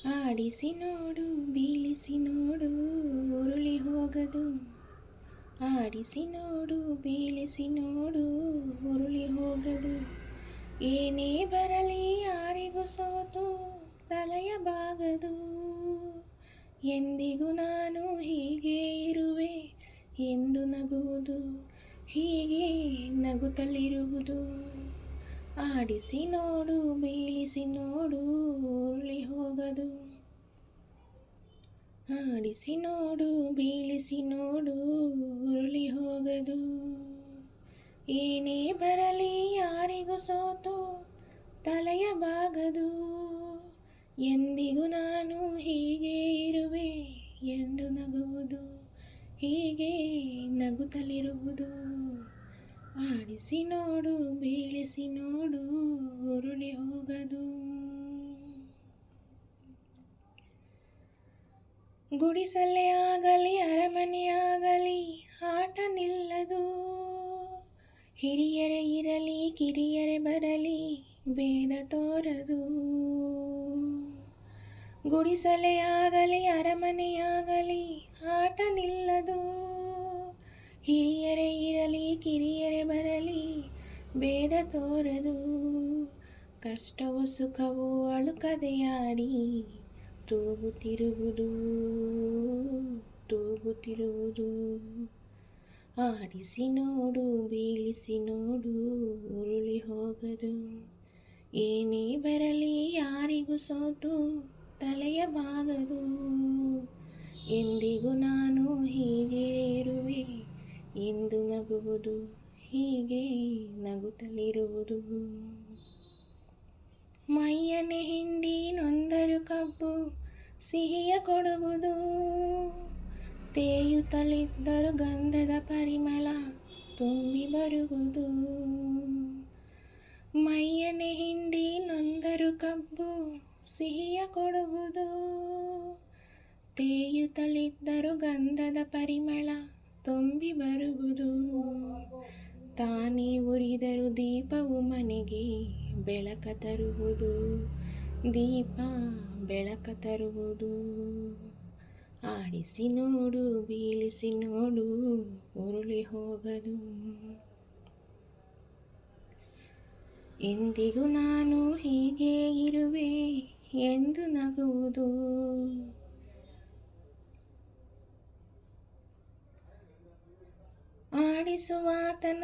ಆಡಿಸಿ ನೋಡು ಬೀಳಿಸಿ ನೋಡು ಉರುಳಿ ಹೋಗದು. ಆಡಿಸಿ ನೋಡು ಬೀಳಿಸಿ ನೋಡು ಉರುಳಿ ಹೋಗದು. ಏನೇ ಬರಲಿ ಯಾರಿಗೂ ಸೋತು ತಲೆಯ ಬಾಗದು. ಎಂದಿಗೂ ನಾನು ಹೀಗೆ ಇರುವೆ ಎಂದು ನಗುವುದು, ಹೀಗೆ ನಗುತ್ತಲಿರುವುದು. ಆಡಿಸಿ ನೋಡು ಬೀಳಿಸಿ ನೋಡು ಉರುಳಿ ಹೋಗದು. ಆಡಿಸಿ ನೋಡು ಬೀಳಿಸಿ ನೋಡು ಉರುಳಿ ಹೋಗದು. ಏನೇ ಬರಲಿ ಯಾರಿಗೂ ಸೋತು ತಲೆಯ ಬಾಗದು. ಎಂದಿಗೂ ನಾನು ಹೀಗೆ ಇರುವೆ ಎಂದು ನಗುವುದು, ಹೀಗೆ ನಗುತ್ತಲಿರುವುದು. ಆಡಿಸಿ ನೋಡು ಬೀಳಿಸಿ ನೋಡು ಉರುಳಿ ಹೋಗದು. ಗುಡಿಸಲೇ ಆಗಲಿ ಅರಮನೆಯಾಗಲಿ ಆಟ ನಿಲ್ಲದು. ಹಿರಿಯರೇ ಇರಲಿ ಕಿರಿಯರೇ ಬರಲಿ ಭೇದ ತೋರದು. ಗುಡಿಸಲೇ ಆಗಲಿ ಅರಮನೆಯಾಗಲಿ ಆಟ ನಿಲ್ಲದು. ಹಿರಿಯರೇ ಇರಲಿ ಕಿರಿಯರೇ ಬರಲಿ ಭೇದ ತೋರದು. ಕಷ್ಟವೋ ಸುಖವೋ ಅಳುಕದೆಯಾಡಿ ತೂಗುತ್ತಿರುವುದು, ತೂಗುತ್ತಿರುವುದು. ಆಡಿಸಿ ನೋಡು ಬೀಳಿಸಿ ನೋಡು ಉರುಳಿ ಹೋಗದು. ಏನೇ ಬರಲಿ ಯಾರಿಗೂ ಸೋತು ತಲೆಯ ಬಾಗದು. ಎಂದಿಗೂ ನಾನು ಹೀಗೆ ಇರುವೆ ಎಂದು ನಗುವುದು, ಹೀಗೆ ನಗುತ್ತಲಿರುವುದು. ಮೈಯನೆ ಹಿಂಡಿ ನೊಂದರು ಕಬ್ಬು ಸಿಹಿಯ ಕೊಡುವುದು. ತೇಯುತ್ತಲಿದ್ದರು ಗಂಧದ ಪರಿಮಳ ತುಂಬಿ ಬರುವುದು. ಮೈಯನೆ ಹಿಂಡಿ ನೊಂದರು ಕಬ್ಬು ಸಿಹಿಯ ಕೊಡುವುದು. ತೇಯುತ್ತಲಿದ್ದರು ಗಂಧದ ಪರಿಮಳ ತುಂಬಿ ಬರುವುದು. ತಾನೇ ಉರಿದರು ದೀಪವು ಮನೆಗೆ ಬೆಳಕ ತರುವುದು, ದೀಪ ಬೆಳಕ ತರುವುದು. ಆಡಿಸಿ ನೋಡು ಬೀಳಿಸಿ ನೋಡು ಉರುಳಿ ಹೋಗದು. ಎಂದಿಗೂ ನಾನು ಹೀಗೆ ಇರುವೆ ಎಂದು ನಗುವುದು. ಆಡಿಸುವಾತನ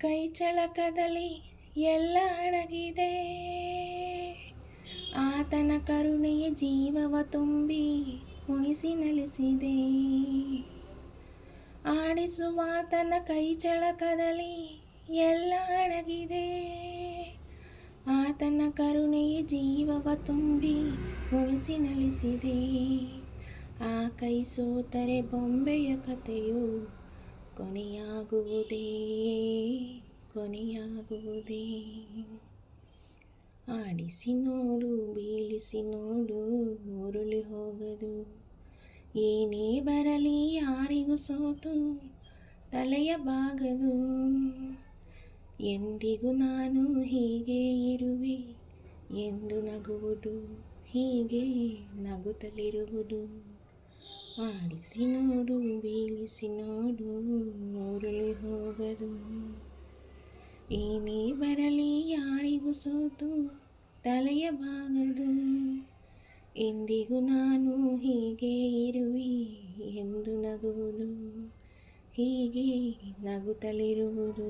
ಕೈ ಚಳಕದಲ್ಲಿ ಎಲ್ಲ ಅಡಗಿದೆ. ಆತನ ಕರುಣೆಯ ಜೀವವ ತುಂಬಿ ಕುಣಿಸಿ ನಲಿಸಿದೆ. ಆಡಿಸುವಾತನ ಕೈ ಚಳಕದಲ್ಲಿ ಎಲ್ಲ ಅಡಗಿದೆ. ಆತನ ಕರುಣೆಯ ಜೀವವ ತುಂಬಿ ಕುಣಿಸಿ ನಲಿಸಿದೆ. ಆ ಕೈ ಸೋತರೆ ಬೊಂಬೆಯ ಕಥೆಯು ಕೊನೆಯಾಗುವುದೇ, ಕೊನೆಯಾಗುವುದೇ. ಆಡಿಸಿ ನೋಡು ಬೀಳಿಸಿ ನೋಡು ಉರುಳಿ ಹೋಗದು. ಏನೇ ಬರಲಿ ಯಾರಿಗೂ ಸೋತು ತಲೆಯ ಬಾಗದು. ಎಂದಿಗೂ ನಾನು ಹೀಗೆ ಇರುವೆ ಎಂದು ನಗುವುದು, ಹೀಗೆ ನಗುತ್ತಲಿರುವುದು. ಆಡಿಸಿ ನೋಡು ಬೀಳಿಸಿ ನೋಡು ಉರುಳಿ ಹೋಗದು. ಏನೇ ಬರಲಿ ಯಾರಿಗೂ ಸೋತು ತಲೆಯ ಬಾಗದು. ಎಂದಿಗೂ ನಾನು ಹೀಗೆ ಇರುವೆ ಎಂದು ನಗುವುದು, ಹೀಗೆ ನಗುತ್ತಲಿರುವುದು.